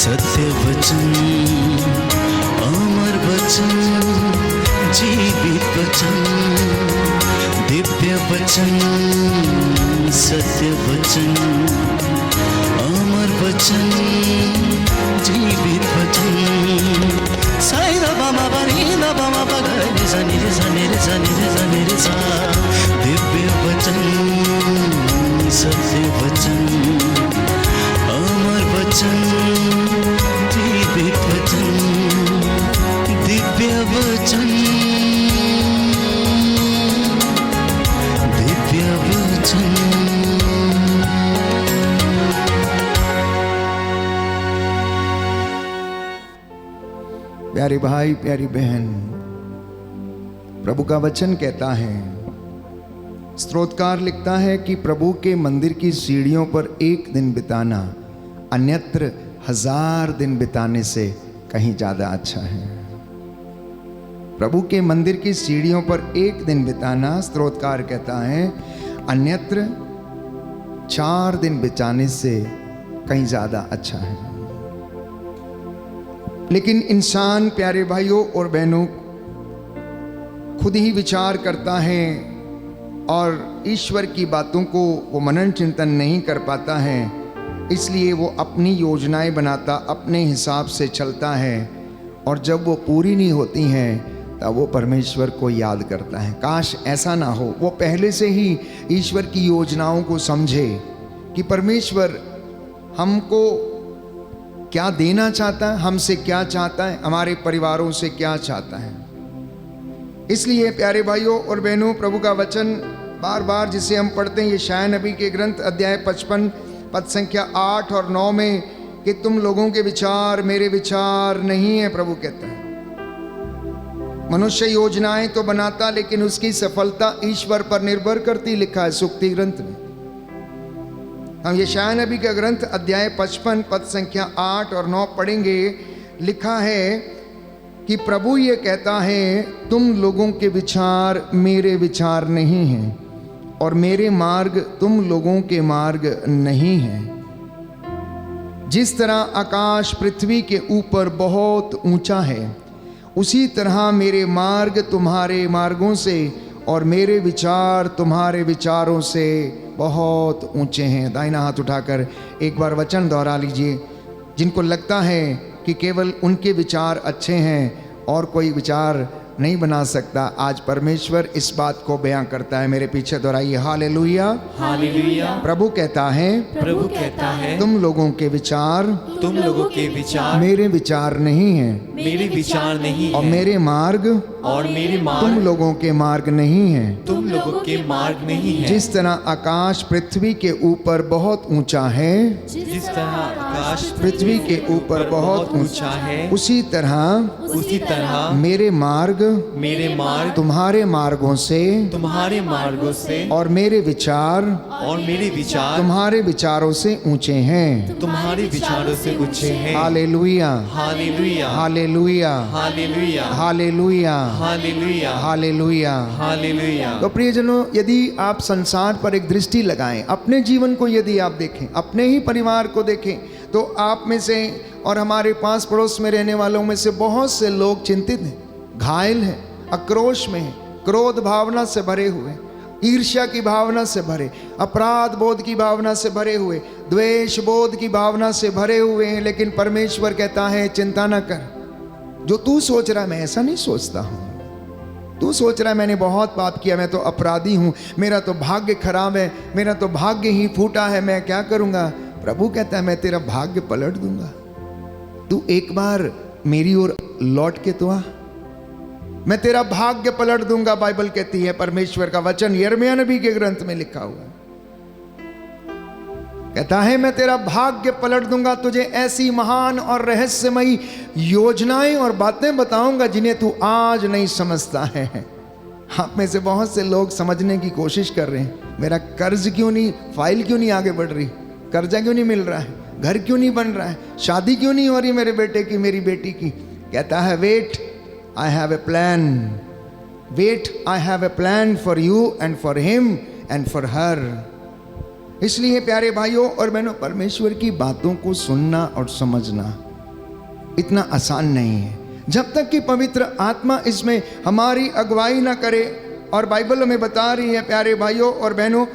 सत्य वचन, अमर वचन, जीवित वचन, दिव्य वचन, सत्य वचन, अमर वचन, जीवित वचन। साई दा बाबा बनी दा बाबा बगरे रे सनी रे सनी रे सनी रे सनी रे सा। दिव्य वचन, सत्य वचन, अमर वचन, जीवित वचन, दिव्य वचन, दिव्य वचन। प्यारे भाई प्यारी बहन, प्रभु का वचन कहता है, स्तोत्रकार लिखता है कि प्रभु के मंदिर की सीढ़ियों पर एक दिन बिताना अन्यत्र 1000 दिन बिताने से कहीं ज्यादा अच्छा है। प्रभु के मंदिर की सीढ़ियों पर एक दिन बिताना, स्तोत्रकार कहता है, अन्यत्र 4 दिन बिताने से कहीं ज्यादा अच्छा है। लेकिन इंसान प्यारे भाइयों और बहनों खुद ही विचार करता है और ईश्वर की बातों को वो मनन चिंतन नहीं कर पाता है, इसलिए वो अपनी योजनाएं बनाता, अपने हिसाब से चलता है, और जब वो पूरी नहीं होती हैं तब वो परमेश्वर को याद करता है। काश ऐसा ना हो, वो पहले से ही ईश्वर की योजनाओं को समझे कि परमेश्वर हमको क्या देना चाहता है, हमसे क्या चाहता है, हमारे परिवारों से क्या चाहता है। इसलिए प्यारे भाइयों और बहनों, प्रभु का वचन बार बार जिसे हम पढ़ते हैं, यशायाह नबी के ग्रंथ अध्याय 55 पद संख्या 8 और 9 में, कि तुम लोगों के विचार मेरे विचार नहीं है। प्रभु कहता है मनुष्य योजनाएं तो बनाता, लेकिन उसकी सफलता ईश्वर पर निर्भर करती, लिखा है सुक्ति ग्रंथ में। हम यशायाह नबी का ग्रंथ अध्याय 55 पद संख्या 8 और 9 पढ़ेंगे। लिखा है कि प्रभु ये कहता है, तुम लोगों के विचार मेरे विचार नहीं हैं, और मेरे मार्ग तुम लोगों के मार्ग नहीं हैं। जिस तरह आकाश पृथ्वी के ऊपर बहुत ऊंचा है, उसी तरह मेरे मार्ग तुम्हारे मार्गों से और मेरे विचार तुम्हारे विचारों से बहुत ऊंचे हैं। दाहिना हाथ उठाकर एक बार वचन दोहरा लीजिए। जिनको लगता है कि केवल उनके विचार अच्छे हैं और कोई विचार नहीं बना सकता, आज परमेश्वर इस बात को बयां करता है। मेरे पीछे दोहराइए, हालेलुया हालेलुया। प्रभु कहता है, प्रभु कहता है, तुम लोगों के विचार तुम लोगों के विचार मेरे विचार नहीं हैं, मेरे विचार नहीं और है, मेरे मार्ग और मेरे तुम मार्ग लोगों के मार्ग नहीं हैं। तुम लोगों के मार्ग नहीं है। जिस तरह आकाश पृथ्वी के ऊपर बहुत ऊंचा है, जिस तरह आकाश पृथ्वी के ऊपर बहुत ऊंचा है, उसी तरह उसी तरह मेरे मार्ग मेरे मार्ग तुम्हारे मार्गों से तुम्हारे मार्गों से और मेरे विचार और मेरे विचार तुम्हारे विचारों से ऊंचे हैं। तुम्हारे विचारों से ऊंचे हैं। Hallelujah, hallelujah, hallelujah, hallelujah, hallelujah, hallelujah, hallelujah. Hallelujah. तो प्रियजनों, यदि आप संसार पर एक दृष्टि लगाएं, अपने जीवन को यदि आप देखें, अपने ही परिवार को देखें, तो आप में से और हमारे पास पड़ोस में रहने वालों में से बहुत से लोग चिंतित हैं, घायल हैं, आक्रोश में हैं, क्रोध भावना से भरे हुए, ईर्ष्या की भावना से भरे, अपराध बोध की भावना से भरे हुए, द्वेष बोध की भावना से भरे हुए हैं। लेकिन परमेश्वर कहता है, चिंता न कर, जो तू सोच रहा है मैं ऐसा नहीं सोचता हूं। तू सोच रहा है मैंने बहुत पाप किया, मैं तो अपराधी हूं, मेरा तो भाग्य खराब है, मेरा तो भाग्य ही फूटा है, मैं क्या करूंगा। प्रभु कहता है, मैं तेरा भाग्य पलट दूंगा, तू एक बार मेरी ओर लौट के तो आ, मैं तेरा भाग्य पलट दूंगा। बाइबल कहती है, परमेश्वर का वचन यिर्मयाह नबी के ग्रंथ में लिखा हुआ है, कहता है मैं तेरा भाग्य पलट दूंगा, तुझे ऐसी महान और रहस्यमयी योजनाएं और बातें बताऊंगा जिन्हें तू आज नहीं समझता है। आप में से बहुत से लोग समझने की कोशिश कर रहे हैं, मेरा कर्ज क्यों नहीं, फाइल क्यों नहीं आगे बढ़ रही, कर्जा क्यों नहीं मिल रहा है, घर क्यों नहीं बन रहा है, शादी क्यों नहीं हो रही मेरे बेटे की, मेरी बेटी की। कहता है, wait, I have a plan. Wait, I have a plan for you and for him and for her. इसलिए प्यारे भाइयों और बहनों, परमेश्वर की बातों को सुनना और समझना इतना आसान नहीं है। जब तक कि पवित्र आत्मा इसमें हमारी अगुवाई ना करे। और बाइबल में बता रही है प्यारे भाइयों और बहनों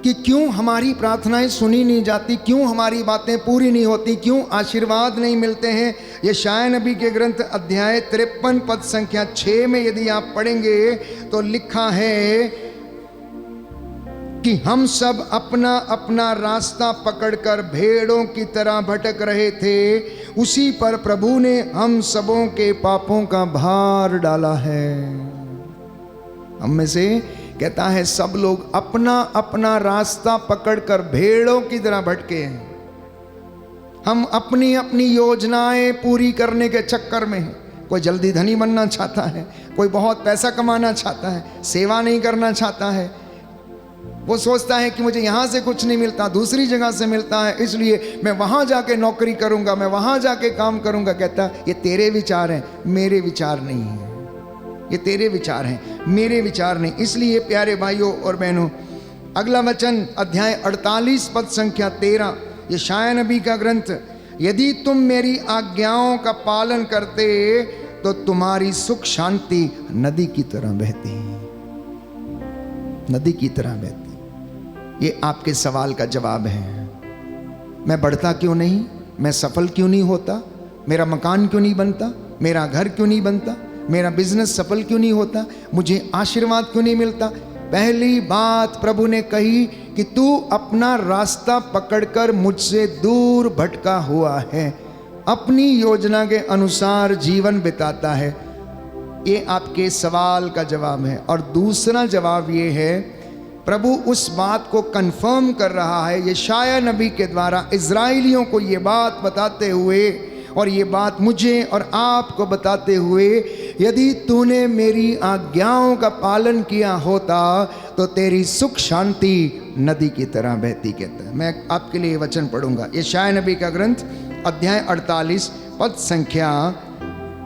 कि क्यों हमारी प्रार्थनाएं सुनी नहीं जाती, क्यों हमारी बातें पूरी नहीं होती, क्यों आशीर्वाद नहीं मिलते हैं। यशायाह नबी के ग्रंथ अध्याय 53 पद संख्या 6 में यदि आप पढ़ेंगे तो लिखा है कि हम सब अपना अपना रास्ता पकड़कर भेड़ों की तरह भटक रहे थे, उसी पर प्रभु ने हम सबों के पापों का भार डाला है। हम में से कहता है सब लोग अपना अपना रास्ता पकड़कर भेड़ों की तरह भटके हैं। हम अपनी अपनी योजनाएं पूरी करने के चक्कर में हैं। कोई जल्दी धनी बनना चाहता है, कोई बहुत पैसा कमाना चाहता है, सेवा नहीं करना चाहता है। वो सोचता है कि मुझे यहाँ से कुछ नहीं मिलता, दूसरी जगह से मिलता है, इसलिए मैं वहाँ जाके नौकरी करूँगा, मैं वहाँ जाके काम करूँगा। कहता ये तेरे विचार हैं, मेरे विचार नहीं हैं। ये तेरे विचार हैं, मेरे विचार नहीं। इसलिए प्यारे भाइयों और बहनों, अगला वचन अध्याय 48 पद संख्या 13, यशायाह नबी का ग्रंथ, यदि तुम मेरी आज्ञाओं का पालन करते तो तुम्हारी सुख शांति नदी की तरह बहती, नदी की तरह बहती। ये आपके सवाल का जवाब है। मैं बढ़ता क्यों नहीं, मैं सफल क्यों नहीं होता, मेरा मकान क्यों नहीं बनता, मेरा घर क्यों नहीं बनता, मेरा बिजनेस सफल क्यों नहीं होता, मुझे आशीर्वाद क्यों नहीं मिलता। पहली बात प्रभु ने कही कि तू अपना रास्ता पकड़कर मुझसे दूर भटका हुआ है, अपनी योजना के अनुसार जीवन बिताता है। ये आपके सवाल का जवाब है। और दूसरा जवाब ये है, प्रभु उस बात को कंफर्म कर रहा है यशायाह नबी के द्वारा इजराइलियों को ये बात बताते हुए, और ये बात मुझे और आपको बताते हुए, यदि तूने मेरी आज्ञाओं का पालन किया होता तो तेरी सुख शांति नदी की तरह बहती। कहता है। मैं आपके लिए वचन पढ़ूंगा, यशायाह नबी का ग्रंथ अध्याय 48 पद संख्या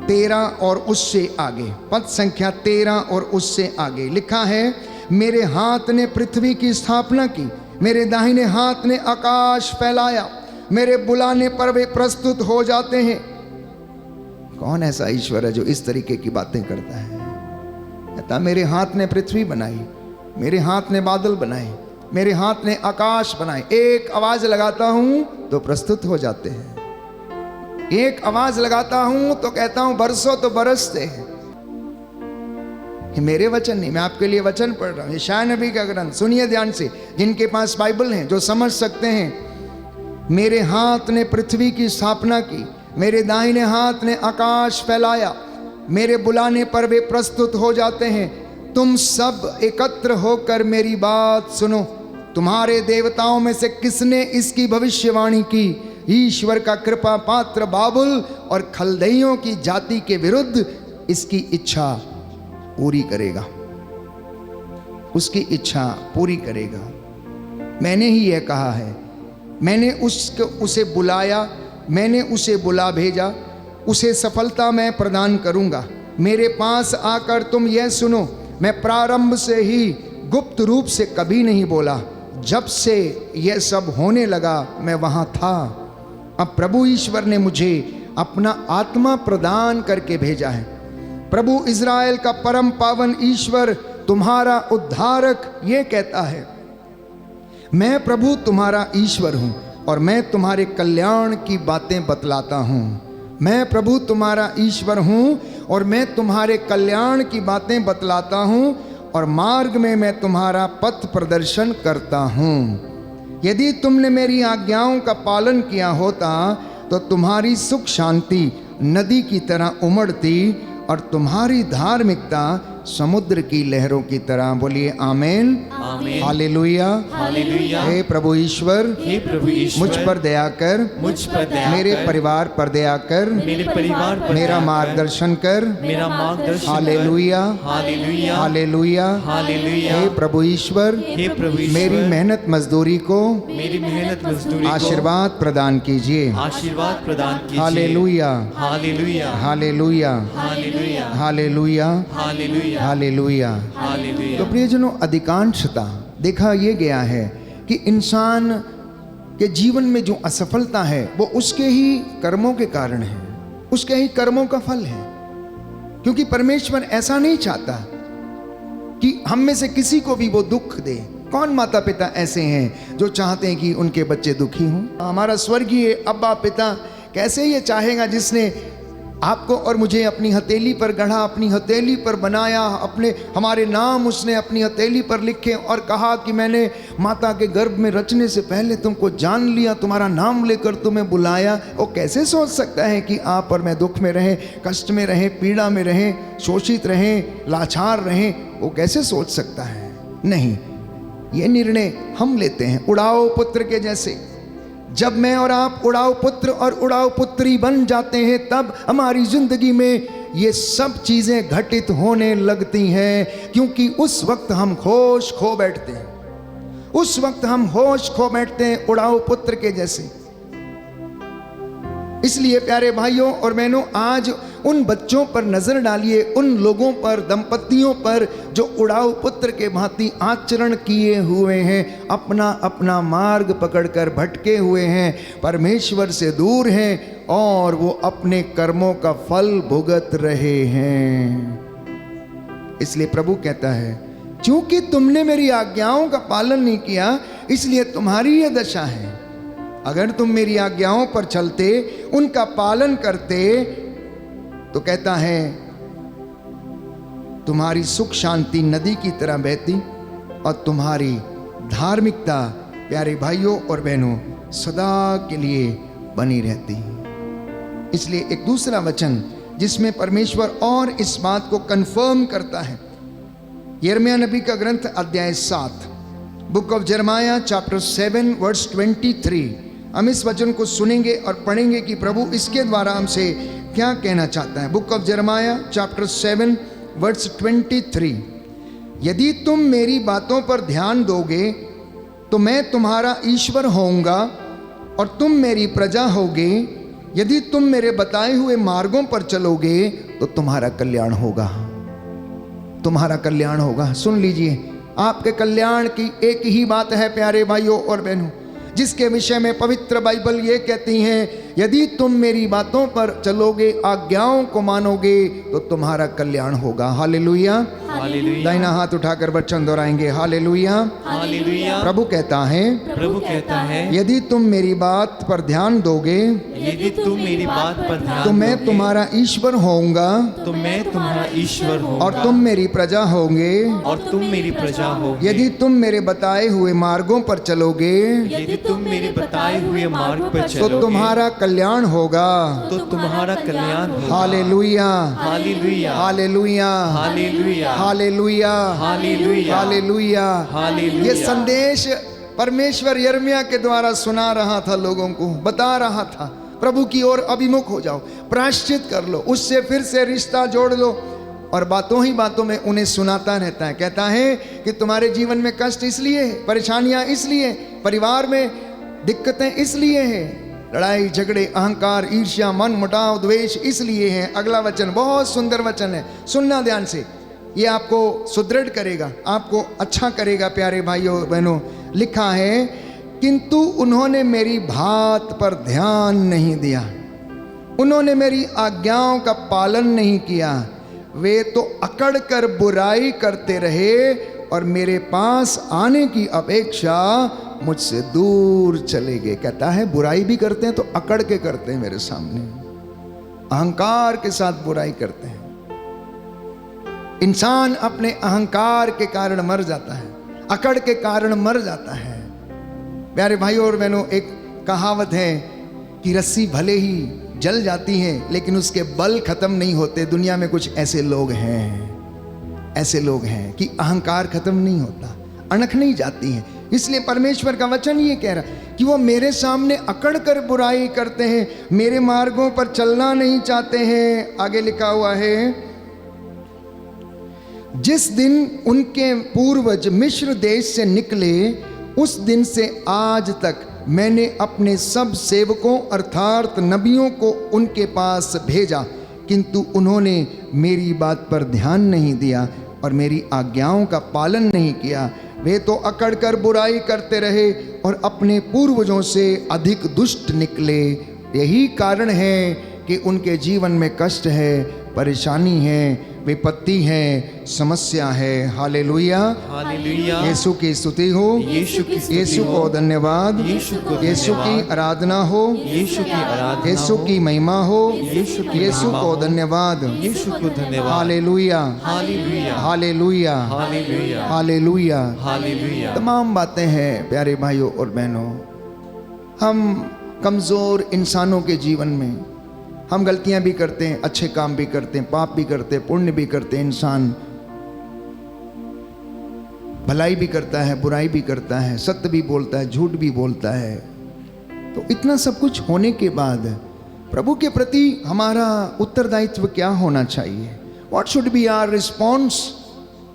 13 और उससे आगे, पद संख्या 13 और उससे आगे लिखा है, मेरे हाथ ने पृथ्वी की स्थापना की, मेरे दाहिने हाथ ने आकाश फैलाया, मेरे बुलाने पर वे प्रस्तुत हो जाते हैं। कौन ऐसा ईश्वर है जो इस तरीके की बातें करता है? कहता मेरे हाथ ने पृथ्वी बनाई, मेरे हाथ ने बादल बनाए, मेरे हाथ ने आकाश बनाए। एक आवाज लगाता हूं तो प्रस्तुत हो जाते हैं, एक आवाज लगाता हूं तो कहता हूं बरसों तो बरसते हैं। ये मेरे वचन नहीं, मैं आपके लिए वचन पढ़ रहा हूं, यशायाह नबी का ग्रंथ। सुनिए ध्यान से, जिनके पास बाइबल है, जो समझ सकते हैं। मेरे हाथ ने पृथ्वी की स्थापना की, मेरे दाहिने हाथ ने आकाश फैलाया, मेरे बुलाने पर वे प्रस्तुत हो जाते हैं। तुम सब एकत्र होकर मेरी बात सुनो। तुम्हारे देवताओं में से किसने इसकी भविष्यवाणी की? ईश्वर का कृपा पात्र बाबुल और खलदइयों की जाति के विरुद्ध इसकी इच्छा पूरी करेगा, उसकी इच्छा पूरी करेगा। मैंने ही यह कहा है, मैंने उसे बुलाया, मैंने उसे बुला भेजा, उसे सफलता मैं प्रदान करूंगा। मेरे पास आकर तुम यह सुनो, मैं प्रारंभ से ही गुप्त रूप से कभी नहीं बोला, जब से यह सब होने लगा मैं वहां था। अब प्रभु ईश्वर ने मुझे अपना आत्मा प्रदान करके भेजा है। प्रभु इज़राइल का परम पावन ईश्वर तुम्हारा उद्धारक ये कहता है, मैं प्रभु तुम्हारा ईश्वर हूँ और मैं तुम्हारे कल्याण की बातें बतलाता हूँ। मैं प्रभु तुम्हारा ईश्वर हूँ और मैं तुम्हारे कल्याण की बातें बतलाता हूँ और मार्ग में मैं तुम्हारा पथ प्रदर्शन करता हूँ। यदि तुमने मेरी आज्ञाओं का पालन किया होता तो तुम्हारी सुख शांति नदी की तरह उमड़ती और तुम्हारी धार्मिकता समुद्र की लहरों की तरह। बोलिए आमीन, आमीन, हालेलुया, हालेलुया। हे प्रभु ईश्वर, हे प्रभु ईश्वर, मुझ पर दया कर, मुझ पर दया मेरे कर, परिवार पर दया कर, मेरे परिवार पर मेरा दया कर, मार्गदर्शन कर। मेरा मार्गदर्शन कर। Hallelujah, hallelujah, hallelujah, hallelujah. हे प्रभु ईश्वर, हे प्रभु ईश्वर, मेरी मेहनत मजदूरी को मेरी मेहनत मजदूरी को आशीर्वाद प्रदान कीजिए। आशीर्वाद प्रदान कीजिए। Hallelujah, hallelujah, hallelujah, hallelujah, hallelujah, hallelujah, hallelujah. Hallelujah. तो प्रियजनों, अधिकांशता देखा यह गया है कि इंसान के जीवन में जो असफलता है वो उसके ही कर्मों के कारण है, उसके ही कर्मों का फल है। क्योंकि परमेश्वर ऐसा नहीं चाहता कि हम में से किसी को भी वो दुख दे। कौन माता पिता ऐसे हैं जो चाहते हैं कि उनके बच्चे दुखी हों? हमारा स्वर्गीय अब्बा पिता कैसे ये चाहेगा, जिसने आपको और मुझे अपनी हथेली पर गढ़ा, अपनी हथेली पर बनाया, हमारे नाम उसने अपनी हथेली पर लिखे और कहा कि मैंने माता के गर्भ में रचने से पहले तुमको जान लिया, तुम्हारा नाम लेकर तुम्हें बुलाया। वो कैसे सोच सकता है कि आप और मैं दुख में रहें, कष्ट में रहें, पीड़ा में रहें, शोषित रहें, लाचार रहें? वो कैसे सोच सकता है? नहीं, ये निर्णय हम लेते हैं उड़ाओ पुत्र के जैसे। जब मैं और आप उड़ाऊ पुत्र और उड़ाऊ पुत्री बन जाते हैं, तब हमारी जिंदगी में ये सब चीजें घटित होने लगती हैं। क्योंकि उस वक्त हम होश खो बैठते हैं, उस वक्त हम होश खो बैठते हैं उड़ाऊ पुत्र के जैसे। इसलिए प्यारे भाइयों और बहनों, आज उन बच्चों पर नजर डालिए, उन लोगों पर, दंपतियों पर जो उड़ाऊ पुत्र के भांति आचरण किए हुए हैं, अपना अपना मार्ग पकड़कर भटके हुए हैं, परमेश्वर से दूर हैं और वो अपने कर्मों का फल भुगत रहे हैं। इसलिए प्रभु कहता है, क्योंकि तुमने मेरी आज्ञाओं का पालन नहीं किया, इसलिए तुम्हारी यह दशा है। अगर तुम मेरी आज्ञाओं पर चलते, उनका पालन करते, तो कहता है तुम्हारी सुख शांति नदी की तरह बहती और तुम्हारी धार्मिकता प्यारे भाइयों और बहनों सदा के लिए बनी रहती। इसलिए एक दूसरा वचन जिसमें परमेश्वर और इस बात को कंफर्म करता है, यिर्मयाह नबी का ग्रंथ अध्याय 7, बुक ऑफ यिर्मयाह चैप्टर 7 वर्स 23। हम इस वचन को सुनेंगे और पढ़ेंगे कि प्रभु इसके द्वारा हमसे क्या कहना चाहता है। बुक ऑफ यिर्मयाह चैप्टर 7 वर्स 23। यदि तुम मेरी बातों पर ध्यान दोगे तो मैं तुम्हारा ईश्वर होऊंगा और तुम मेरी प्रजा होगे। यदि तुम मेरे बताए हुए मार्गों पर चलोगे तो तुम्हारा कल्याण होगा, तुम्हारा कल्याण होगा। सुन लीजिए, आपके कल्याण की एक ही बात है प्यारे भाइयों और बहनों, जिसके विषय में पवित्र बाइबल ये कहती है, यदि तुम मेरी बातों पर चलोगे, आज्ञाओं को मानोगे तो तुम्हारा कल्याण होगा। हालेलुया, हालेलुया, दाहिना हाथ उठाकर वचन दोहराएंगे, हालेलुया, हालेलुया। प्रभु कहता है, प्रभु कहता है, यदि तुम मेरी बात पर ध्यान दोगे, यदि तुम मेरी बात पर ध्यान तो मैं दोगे, तुम्हारा ईश्वर होऊंगा तो मैं तुम्हारा ईश्वर होऊंगा और तुम मेरी प्रजा होंगे। और तुम मेरी प्रजा होगे। यदि तुम मेरे बताए हुए मार्गों पर चलोगे यदि तुम मेरे बताए हुए मार्ग पर तो चलोगे तुम्हारा कल्याण होगा। तो तुम्हारा कल्याण होगा। Hallelujah, hallelujah, hallelujah, hallelujah, hallelujah, hallelujah, hallelujah. Hallelujah. ये संदेश परमेश्वर यिर्मयाह के द्वारा सुना रहा था, लोगों को बता रहा था, प्रभु की ओर अभिमुख हो जाओ, प्रायश्चित कर लो, उससे फिर से रिश्ता जोड़ लो। और बातों ही बातों में उन्हें सुनाता रहता है। कहता है कि तुम्हारे जीवन में कष्ट इसलिए है, परेशानियां इसलिए, परिवार में दिक्कतें इसलिए हैं, लड़ाई झगड़े अहंकार ईर्ष्या मन मुटाव द्वेष इसलिए हैं। अगला वचन बहुत सुंदर वचन है, सुनना ध्यान से, ये आपको सुदृढ़ करेगा, आपको अच्छा करेगा प्यारे भाइयों बहनों। लिखा है, किंतु उन्होंने मेरी बात पर ध्यान नहीं दिया, उन्होंने मेरी आज्ञाओं का पालन नहीं किया, वे तो अकड़ कर बुराई करते रहे और मेरे पास आने की अपेक्षा मुझसे दूर चले गए। कहता है बुराई भी करते हैं तो अकड़ के करते हैं, मेरे सामने अहंकार के साथ बुराई करते हैं। इंसान अपने अहंकार के कारण मर जाता है, अकड़ के कारण मर जाता है। प्यारे भाइयों और बहनों, एक कहावत है कि रस्सी भले ही जल जाती है लेकिन उसके बल खत्म नहीं होते। दुनिया में कुछ ऐसे लोग हैं, ऐसे लोग हैं कि अहंकार खत्म नहीं होता, अणख नहीं जाती है। इसलिए परमेश्वर का वचन ये कह रहा कि वो मेरे सामने अकड़ कर बुराई करते हैं, मेरे मार्गों पर चलना नहीं चाहते हैं। आगे लिखा हुआ है, जिस दिन उनके पूर्वज मिस्र देश से निकले, उस दिन से आज तक मैंने अपने सब सेवकों अर्थात नबियों को उनके पास भेजा, किंतु उन्होंने मेरी बात पर ध्यान नहीं दिया और मेरी आज्ञाओं का पालन नहीं किया। वे तो अकड़ कर बुराई करते रहे और अपने पूर्वजों से अधिक दुष्ट निकले। यही कारण है कि उनके जीवन में कष्ट है, परेशानी है, विपत्ति है, समस्या है। Hallelujah, hallelujah. यीशु की स्तुति हो, यीशु की स्तुति यीशु हो। को धन्यवाद, यीशु को यीशु की धन्यवाद। आराधना हो, यीशु की आराधना यीशु हो। की महिमा हो, यीशु की यीशु महिमा को हो। धन्यवाद। यीशु को धन्यवाद। Hallelujah, hallelujah. Hallelujah, hallelujah. Hallelujah. Hallelujah. तमाम बातें हैं प्यारे भाइयों और बहनों। हम कमज़ोर इंसानों के जीवन में हम गलतियां भी करते हैं, अच्छे काम भी करते हैं, पाप भी करते हैं, पुण्य भी करते हैं। इंसान भलाई भी करता है, बुराई भी करता है, सत्य भी बोलता है, झूठ भी बोलता है। तो इतना सब कुछ होने के बाद प्रभु के प्रति हमारा उत्तरदायित्व क्या होना चाहिए? What should be our response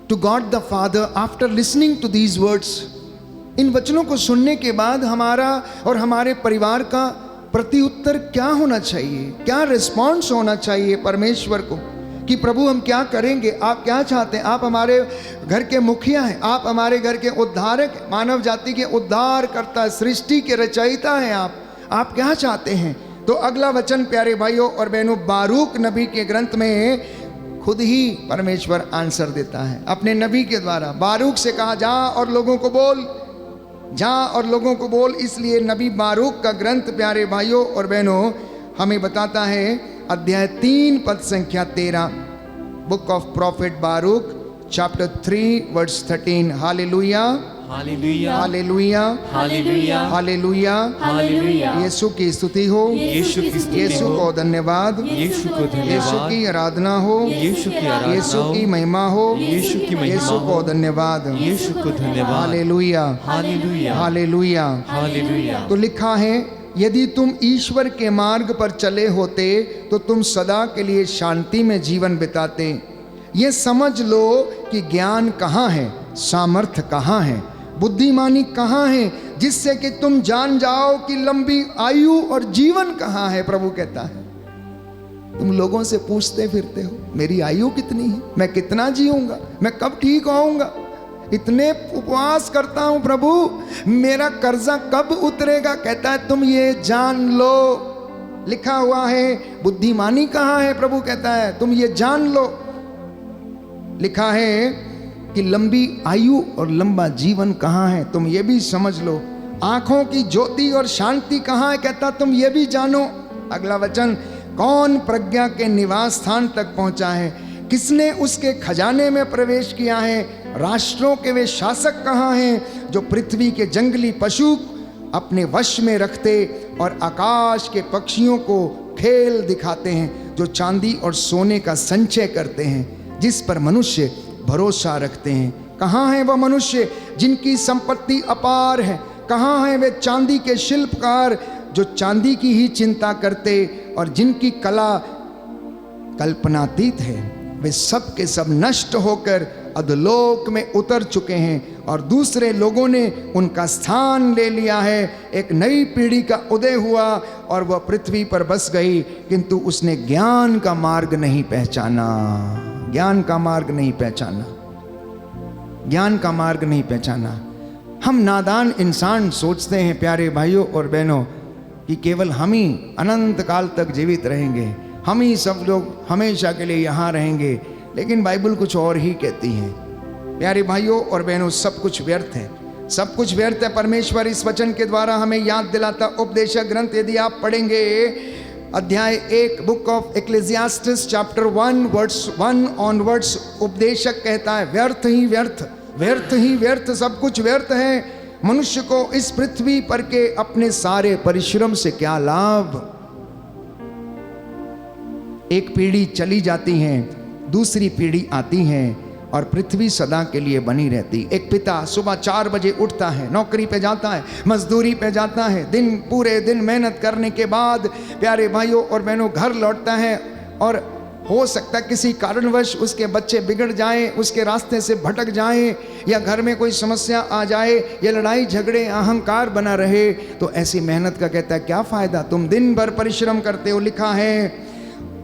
to God the Father after listening to these words? इन वचनों को सुनने के बाद हमारा और हमारे परिवार का प्रति उत्तर क्या होना चाहिए? क्या रिस्पॉन्स होना चाहिए परमेश्वर को कि प्रभु हम क्या करेंगे? आप क्या चाहते हैं? आप हमारे घर के मुखिया हैं, आप हमारे घर के उद्धारक, मानव जाति के उद्धार करता, सृष्टि के रचयिता हैं। आप क्या चाहते हैं? तो अगला वचन प्यारे भाइयों और बहनों, बारूक नबी के ग्रंथ में खुद ही परमेश्वर आंसर देता है अपने नबी के द्वारा। बारूक से कहा, जा और लोगों को बोल, जा और लोगों को बोल। इसलिए नबी बारूक का ग्रंथ प्यारे भाइयों और बहनों हमें बताता है, अध्याय 3 पद संख्या 13, book of prophet Baruch chapter 3 verse 13। Hallelujah, hallelujah. Hallelujah, hallelujah. Hallelujah. Hallelujah. यीशु की स्तुति हो, यीशु की स्तुति यीशु हो। को धन्यवाद, यीशु को यीशु धन्यवाद। की आराधना हो, यीशु की आराधना यीशु हो। की महिमा हो, यीशु की महिमा यीशु को हो। धन्यवाद। यीशु को धन्यवाद। Hallelujah, hallelujah. हालेलुया। हालेलुया। तो लिखा है, यदि तुम ईश्वर के मार्ग पर चले होते तो तुम सदा के लिए शांति में जीवन बिताते। ये समझ लो कि ज्ञान कहाँ है, सामर्थ्य कहाँ है, बुद्धिमानी कहाँ है, जिससे कि तुम जान जाओ कि लंबी आयु और जीवन कहाँ है। प्रभु कहता है, तुम लोगों से पूछते फिरते हो मेरी आयु कितनी है, मैं कितना जीऊंगा, मैं कब ठीक होऊंगा, इतने उपवास करता हूं प्रभु, मेरा कर्जा कब उतरेगा। कहता है तुम ये जान लो, लिखा हुआ है। बुद्धिमानी कहाँ है? प्रभु कहता है तुम ये जान लो। लिखा है कि लंबी आयु और लंबा जीवन कहाँ है, तुम ये भी समझ लो। आंखों की ज्योति और शांति कहाँ है? कहता तुम ये भी जानो। अगला वचन, कौन प्रज्ञा के निवास स्थान तक पहुंचा है, किसने उसके खजाने में प्रवेश किया है। राष्ट्रों के वे शासक कहाँ हैं जो पृथ्वी के जंगली पशु अपने वश में रखते और आकाश के पक्षियों को खेल दिखाते हैं, जो चांदी और सोने का संचय करते हैं, जिस पर मनुष्य भरोसा रखते हैं। कहाँ हैं वह मनुष्य जिनकी संपत्ति अपार है? कहाँ हैं वे चांदी के शिल्पकार जो चांदी की ही चिंता करते और जिनकी कला कल्पनातीत है? वे सब के सब नष्ट होकर अधोलोक में उतर चुके हैं और दूसरे लोगों ने उनका स्थान ले लिया है। एक नई पीढ़ी का उदय हुआ और वह पृथ्वी पर बस गई, किंतु उसने ज्ञान का मार्ग नहीं पहचाना। ज्ञान का मार्ग नहीं पहचाना, ज्ञान का मार्ग नहीं पहचाना। हम नादान इंसान सोचते हैं प्यारे भाइयों और बहनों कि केवल हम ही अनंत काल तक जीवित रहेंगे, हम ही सब लोग हमेशा के लिए यहाँ रहेंगे। लेकिन बाइबल कुछ और ही कहती है प्यारे भाइयों और बहनों, सब कुछ व्यर्थ है, सब कुछ व्यर्थ है। परमेश्वर इस वचन के द्वारा हमें याद दिलाता। उपदेशक ग्रंथ यदि आप पढ़ेंगे, अध्याय 1 book of Ecclesiastes chapter 1 verse 1 onwards, उपदेशक कहता है व्यर्थ ही व्यर्थ, व्यर्थ ही व्यर्थ, सब कुछ व्यर्थ है। मनुष्य को इस पृथ्वी पर के अपने सारे परिश्रम से क्या लाभ। एक पीढ़ी चली जाती है, दूसरी पीढ़ी आती है और पृथ्वी सदा के लिए बनी रहती। एक पिता सुबह 4 बजे उठता है, नौकरी पे जाता है, मजदूरी पे जाता है, दिन पूरे दिन मेहनत करने के बाद प्यारे भाइयों और बहनों घर लौटता है और हो सकता है किसी कारणवश उसके बच्चे बिगड़ जाएं, उसके रास्ते से भटक जाएं, या घर में कोई समस्या आ जाए, या लड़ाई झगड़े अहंकार बना रहे, तो ऐसी मेहनत का कहता है क्या फ़ायदा, तुम दिन भर परिश्रम करते हो। लिखा है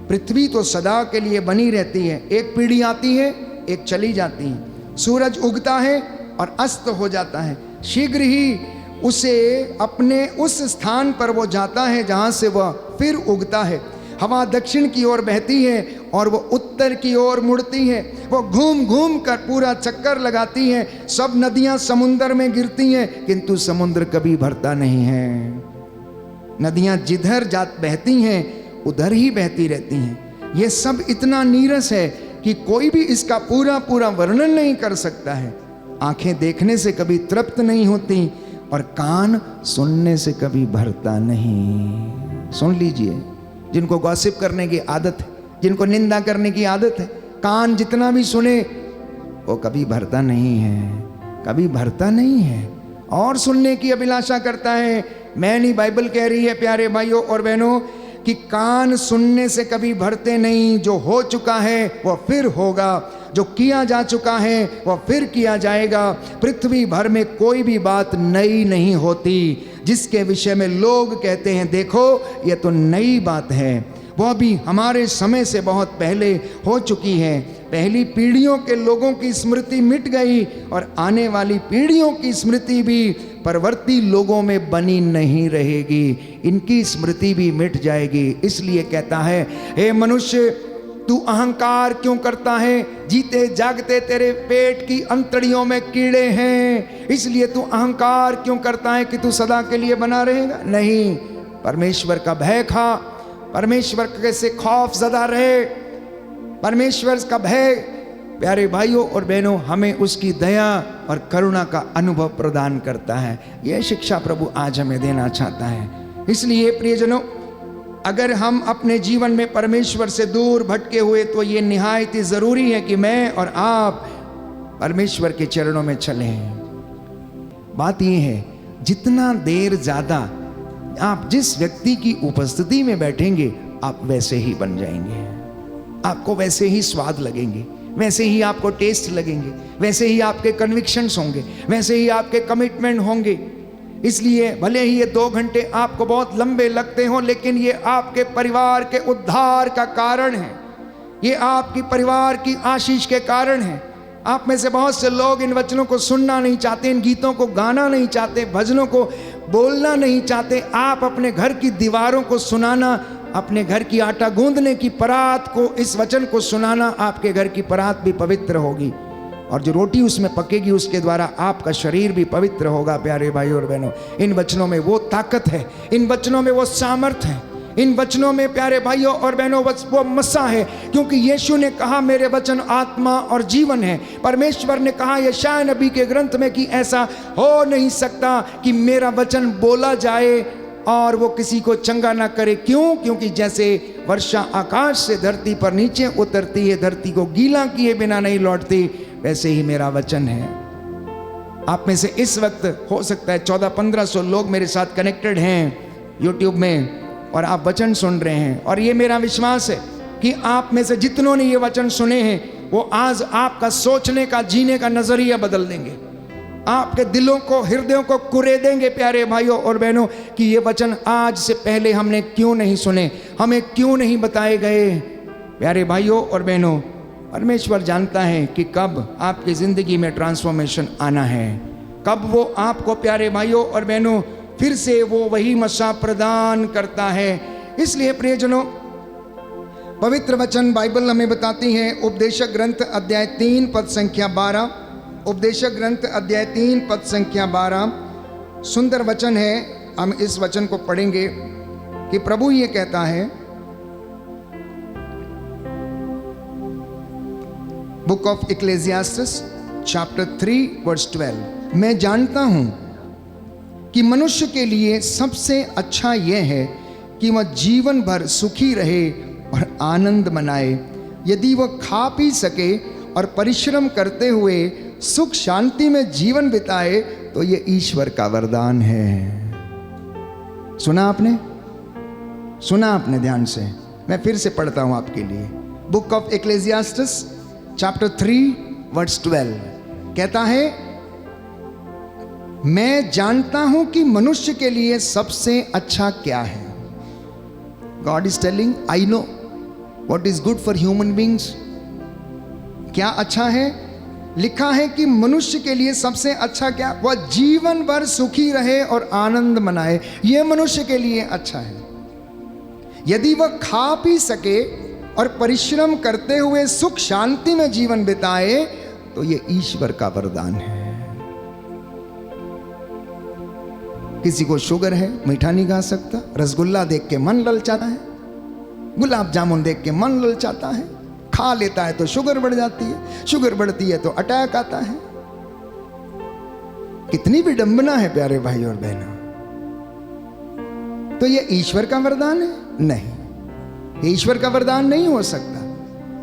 पृथ्वी तो सदा के लिए बनी रहती है, एक पीढ़ी आती है, एक चली जाती है। सूरज उगता है और अस्त हो जाता है, शीघ्र ही उसे अपने उस स्थान पर वो जाता है जहाँ से वह फिर उगता है। हवा दक्षिण की ओर बहती है और वो उत्तर की ओर मुड़ती है, वो घूम घूम कर पूरा चक्कर लगाती है। सब नदियां समुद्र में गिरती हैं, किंतु समुद्र कभी भरता नहीं है। नदियां जिधर जात बहती हैं उधर ही बहती रहती हैं। ये सब इतना नीरस है कि कोई भी इसका पूरा पूरा वर्णन नहीं कर सकता है। आंखें देखने से कभी तृप्त नहीं होती और कान सुनने से कभी भरता नहीं। सुन लीजिए, जिनको गॉसिप करने की आदत है, जिनको निंदा करने की आदत है, कान जितना भी सुने वो कभी भरता नहीं है, कभी भरता नहीं है। और सुनने की अभिलाषा करता है। मैं नहीं, बाइबल कह रही है प्यारे भाइयों और बहनों कि कान सुनने से कभी भरते नहीं। जो हो चुका है वो फिर होगा, जो किया जा चुका है वो फिर किया जाएगा। पृथ्वी भर में कोई भी बात नई नहीं होती जिसके विषय में लोग कहते हैं देखो ये तो नई बात है, वह भी हमारे समय से बहुत पहले हो चुकी है। पहली पीढ़ियों के लोगों की स्मृति मिट गई और आने वाली पीढ़ियों की स्मृति भी परवर्ती लोगों में बनी नहीं रहेगी, इनकी स्मृति भी मिट जाएगी। इसलिए कहता है, हे मनुष्य तू अहंकार क्यों करता है? जीते जागते तेरे पेट की अंतड़ियों में कीड़े हैं, इसलिए तू अहंकार क्यों करता है कि तू सदा के लिए बना रहेगा? नहीं, परमेश्वर का भय खा, परमेश्वर से खौफ ज़दा रहे। परमेश्वर का भय प्यारे भाइयों और बहनों हमें उसकी दया और करुणा का अनुभव प्रदान करता है। यह शिक्षा प्रभु आज हमें देना चाहता है। इसलिए प्रियजनों, अगर हम अपने जीवन में परमेश्वर से दूर भटके हुए तो ये निहायत ही ज़रूरी है कि मैं और आप परमेश्वर के चरणों में चलें। बात ये है, जितना देर ज़्यादा आप जिस व्यक्ति की उपस्थिति में बैठेंगे आप वैसे ही बन जाएंगे, आपको वैसे ही स्वाद लगेंगे, वैसे ही आपको टेस्ट लगेंगे, वैसे ही आपके कन्विक्शंस होंगे, वैसे ही आपके कमिटमेंट होंगे। इसलिए भले ही ये 2 घंटे आपको बहुत लंबे लगते हों, लेकिन ये आपके परिवार के उद्धार का कारण है, ये आपकी परिवार की आशीष के कारण है। आप में से बहुत से लोग इन वचनों को सुनना नहीं चाहते, इन गीतों को गाना नहीं चाहते, भजनों को बोलना नहीं चाहते। आप अपने घर की दीवारों को सुनाना, अपने घर की आटा गूंदने की परात को, इस वचन को सुनाना, आपके घर की परात भी पवित्र होगी और जो रोटी उसमें पकेगी उसके द्वारा आपका शरीर भी पवित्र होगा। प्यारे भाइयों और बहनों, इन वचनों में वो ताकत है, इन वचनों में वो सामर्थ है, इन वचनों में प्यारे भाइयों और बहनों वो मस्सा है, क्योंकि यीशु ने कहा मेरे वचन आत्मा और जीवन है। परमेश्वर ने कहा यशायाह नबी के ग्रंथ में कि ऐसा हो नहीं सकता कि मेरा वचन बोला जाए और वो किसी को चंगा ना करे। क्यों? क्योंकि जैसे वर्षा आकाश से धरती पर नीचे उतरती है, धरती को गीला किए बिना नहीं लौटती, वैसे ही मेरा वचन है। आप में से इस वक्त हो सकता है 1400-1500 लोग मेरे साथ कनेक्टेड हैं यूट्यूब में और आप वचन सुन रहे हैं, और ये मेरा विश्वास है कि आप में से जितनों ने ये वचन सुने हैं वो आज आपका सोचने का, जीने का नजरिया बदल देंगे, आपके दिलों को, हृदयों को कुरेदेंगे प्यारे भाइयों और बहनों कि ये वचन आज से पहले हमने क्यों नहीं सुने, हमें क्यों नहीं बताए गए। प्यारे भाइयों और बहनों, परमेश्वर जानता है कि कब आपकी ज़िंदगी में ट्रांसफॉर्मेशन आना है, कब वो आपको प्यारे भाइयों और बहनों फिर से वो वही मसा प्रदान करता है। इसलिए प्रियजनों, पवित्र वचन बाइबल हमें बताती है, उपदेशक ग्रंथ अध्याय 3 पद संख्या 12, उपदेशक ग्रंथ अध्याय 3 पद संख्या 12, सुंदर वचन है। हम इस वचन को पढ़ेंगे कि प्रभु ये कहता है, बुक ऑफ इक्लेसियास्टिस चैप्टर 3 वर्स 12, मैं जानता हूं कि मनुष्य के लिए सबसे अच्छा यह है कि वह जीवन भर सुखी रहे और आनंद मनाए। यदि वह खा पी सके और परिश्रम करते हुए सुख शांति में जीवन बिताए तो ये ईश्वर का वरदान है। सुना आपने? सुना आपने ध्यान से? मैं फिर से पढ़ता हूं आपके लिए। बुक ऑफ इक्लेसियास्टिस चैप्टर 3 वर्स 12 कहता है, मैं जानता हूं कि मनुष्य के लिए सबसे अच्छा क्या है। God is telling, I know what is good for human beings. क्या अच्छा है? लिखा है कि मनुष्य के लिए सबसे अच्छा क्या? वह जीवन भर सुखी रहे और आनंद मनाए। यह मनुष्य के लिए अच्छा है। यदि वह खा पी सके और परिश्रम करते हुए सुख शांति में जीवन बिताए तो ये ईश्वर का वरदान है। किसी को शुगर है, मीठा नहीं खा सकता, रसगुल्ला देख के मन ललचाता है, गुलाब जामुन देख के मन ललचाता है, खा लेता है तो शुगर बढ़ जाती है, शुगर बढ़ती है तो अटैक आता है। कितनी विडंबना है प्यारे भाई और बहनों। तो ये ईश्वर का वरदान है? नहीं, ये ईश्वर का वरदान नहीं हो सकता,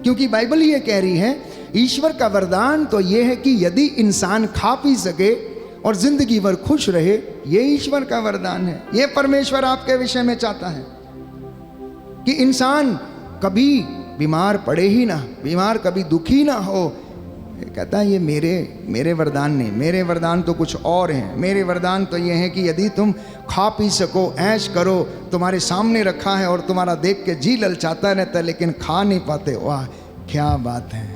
क्योंकि बाइबल ये कह रही है ईश्वर का वरदान तो ये है कि यदि इंसान खा पी सके और जिंदगी भर खुश रहे, ये ईश्वर का वरदान है। ये परमेश्वर आपके विषय में चाहता है कि इंसान कभी बीमार पड़े ही ना, बीमार कभी दुखी ना हो। ये कहता है ये मेरे वरदान नहीं, मेरे वरदान तो कुछ और हैं। मेरे वरदान तो ये है कि यदि तुम खा पी सको, ऐश करो, तुम्हारे सामने रखा है और तुम्हारा देख के जी ललचाता रहता है लेकिन खा नहीं पाते, वाह क्या बात है।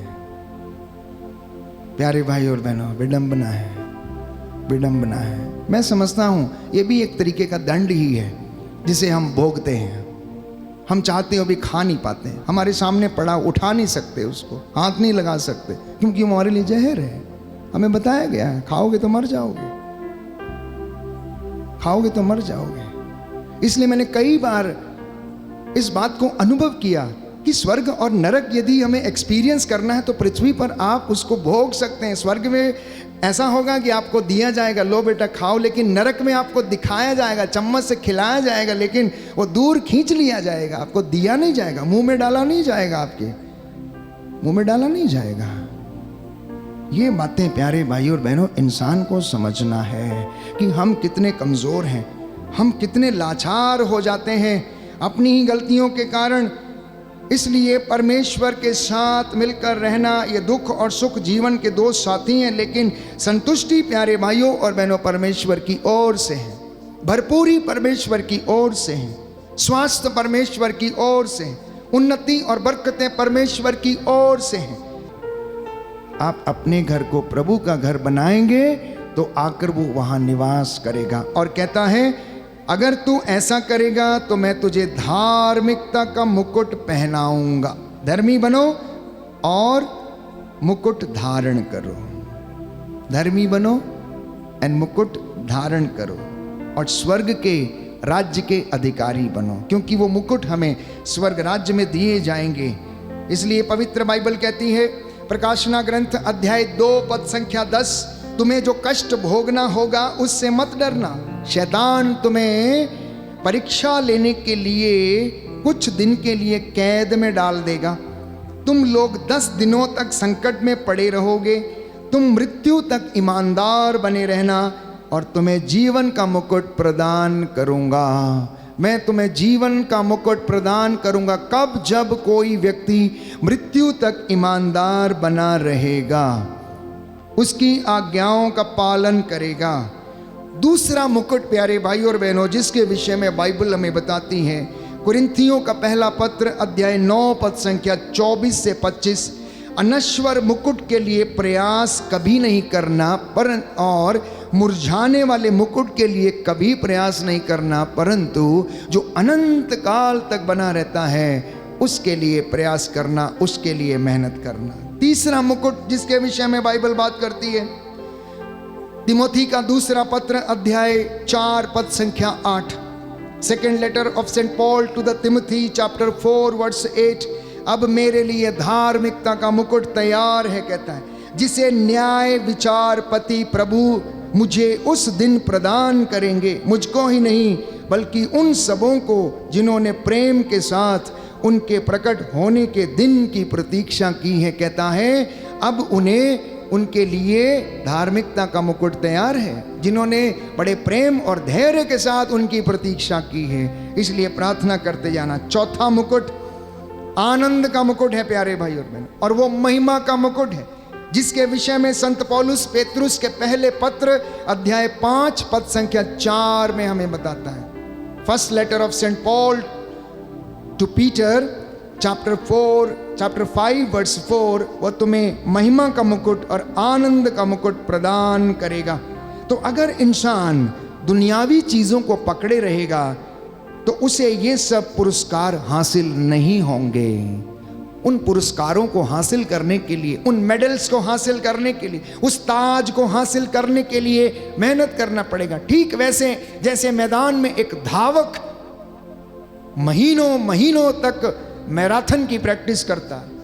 प्यारे भाई और बहनों, विडंबना है, विडंबना है। मैं समझता हूँ ये भी एक तरीके का दंड ही है जिसे हम भोगते हैं। हम चाहते हो भी खा नहीं पाते, हमारे सामने पड़ा उठा नहीं सकते, उसको हाथ नहीं लगा सकते, क्योंकि वो हमारे लिए जहर है। हमें बताया गया है खाओगे तो मर जाओगे, खाओगे तो मर जाओगे। इसलिए मैंने कई बार इस बात को अनुभव किया कि स्वर्ग और नरक यदि हमें एक्सपीरियंस करना है तो पृथ्वी पर आप उसको भोग सकते हैं। स्वर्ग में ऐसा होगा कि आपको दिया जाएगा, लो बेटा खाओ, लेकिन नरक में आपको दिखाया जाएगा, चम्मच से खिलाया जाएगा, लेकिन वो दूर खींच लिया जाएगा, आपको दिया नहीं जाएगा, मुंह में डाला नहीं जाएगा, आपके मुंह में डाला नहीं जाएगा। ये बातें प्यारे भाई और बहनों इंसान को समझना है कि हम कितने कमज़ोर हैं, हम कितने लाचार हो जाते हैं अपनी ही गलतियों के कारण। इसलिए परमेश्वर के साथ मिलकर रहना, ये दुख और सुख जीवन के दो साथी हैं, लेकिन संतुष्टि प्यारे भाइयों और बहनों परमेश्वर की ओर से है, भरपूरी परमेश्वर की ओर से है, स्वास्थ्य परमेश्वर की ओर से है, उन्नति और बरकतें परमेश्वर की ओर से हैं। आप अपने घर को प्रभु का घर बनाएंगे तो आकर वो वहां निवास करेगा। और कहता है अगर तू ऐसा करेगा तो मैं तुझे धार्मिकता का मुकुट पहनाऊंगा। धर्मी बनो और मुकुट धारण करो, धर्मी बनो एंड मुकुट धारण करो, और स्वर्ग के राज्य के अधिकारी बनो, क्योंकि वो मुकुट हमें स्वर्ग राज्य में दिए जाएंगे। इसलिए पवित्र बाइबल कहती है, प्रकाशना ग्रंथ अध्याय 2 पद संख्या 10, तुम्हें जो कष्ट भोगना होगा उससे मत डरना। शैतान तुम्हें परीक्षा लेने के लिए कुछ दिन के लिए कैद में डाल देगा। तुम लोग 10 दिनों तक संकट में पड़े रहोगे। तुम मृत्यु तक ईमानदार बने रहना और तुम्हें जीवन का मुकुट प्रदान करूंगा। मैं तुम्हें जीवन का मुकुट प्रदान करूंगा। कब? जब कोई व्यक्ति मृत्यु तक ईमानदार बना रहेगा, उसकी आज्ञाओं का पालन करेगा। दूसरा मुकुट प्यारे भाई और बहनों जिसके विषय में बाइबल हमें बताती है, कुरिन्थियों का पहला पत्र अध्याय 9 पद संख्या 24 से 25, अनश्वर मुकुट के लिए प्रयास कभी नहीं करना और मुरझाने वाले मुकुट के लिए कभी प्रयास नहीं करना, परंतु जो अनंत काल तक बना रहता है उसके लिए प्रयास करना, उसके लिए मेहनत करना। तीसरा मुकुट जिसके विषय में बाइबल बात करती है, तिमोथी का दूसरा पत्र अध्याय 4 पद संख्या 8, second letter of Saint Paul to the Timothy chapter 4 verse 8, अब मेरे लिए धार्मिकता का मुकुट तैयार है, कहता है, जिसे न्याय विचारपति प्रभु मुझे उस दिन प्रदान करेंगे, मुझको ही नहीं बल्कि उन सबों को जिन्होंने प्रेम के साथ उनके प्रकट होने के दिन की प्रतीक्षा की है। कहता है अब उन्हें उनके लिए धार्मिकता का मुकुट तैयार है, जिन्होंने बड़े प्रेम और धैर्य के साथ उनकी प्रतीक्षा की है। इसलिए प्रार्थना करते जाना। चौथा मुकुट आनंद का मुकुट है प्यारे भाई और बहन, और वो महिमा का मुकुट है जिसके विषय में संत पौलुस पेतरुस के पहले पत्र अध्याय 5 पद संख्या 4 में हमें बताता है। First letter of Saint Paul to Peter chapter 5 verse 4, वह तुम्हें महिमा का मुकुट और आनंद का मुकुट प्रदान करेगा। तो अगर इंसान दुनियावी चीज़ों को पकड़े रहेगा तो उसे ये सब पुरस्कार हासिल नहीं होंगे। उन पुरस्कारों को हासिल करने के लिए, उन मेडल्स को हासिल करने के लिए, उस ताज को हासिल करने के लिए मेहनत करना पड़ेगा। ठीक वैसे जैसे मैदान में एक धावक महीनों महीनों तक मैराथन की प्रैक्टिस करता है,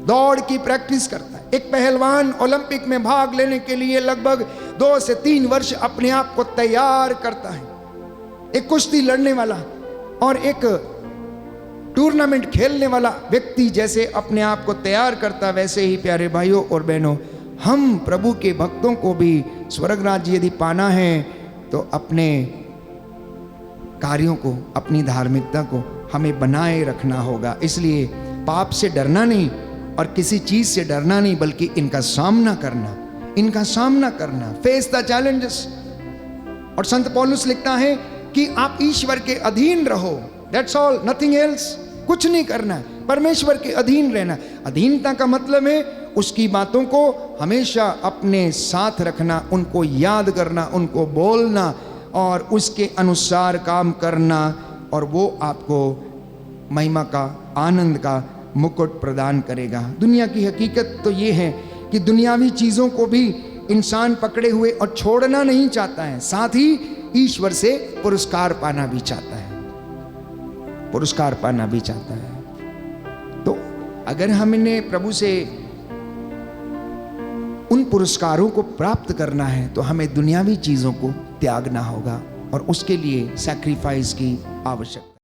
दौड़ की प्रैक्टिस करता है। एक पहलवान ओलंपिक में भाग लेने के लिए लगभग 2 से 3 वर्ष अपने आप को तैयार करता है। एक कुश्ती लड़ने वाला और एक टूर्नामेंट खेलने वाला व्यक्ति जैसे अपने आप को तैयार करता, वैसे ही प्यारे भाइयों और बहनों, हम प्रभु के भक्तों को भी स्वर्ग राज्य यदि पाना है तो अपने कार्यों को, अपनी धार्मिकता को हमें बनाए रखना होगा। इसलिए पाप से डरना नहीं और किसी चीज से डरना नहीं, बल्कि इनका सामना करना, इनका सामना करना, फेस द चैलेंजेस। और संत पौलुस लिखता है कि आप ईश्वर के अधीन रहो, दैट्स ऑल, नथिंग एल्स। कुछ नहीं करना है, परमेश्वर के अधीन रहना। अधीनता का मतलब है उसकी बातों को हमेशा अपने साथ रखना, उनको याद करना, उनको बोलना और उसके अनुसार काम करना, और वो आपको महिमा का, आनंद का मुकुट प्रदान करेगा। दुनिया की हकीकत तो ये है कि दुनियावी चीज़ों को भी इंसान पकड़े हुए और छोड़ना नहीं चाहता है, साथ ही ईश्वर से पुरस्कार पाना भी चाहता है, पुरस्कार पाना भी चाहता है। तो अगर हमने प्रभु से उन पुरस्कारों को प्राप्त करना है तो हमें दुनियावी चीज़ों को त्यागना होगा और उसके लिए सैक्रिफाइस की आवश्यकता।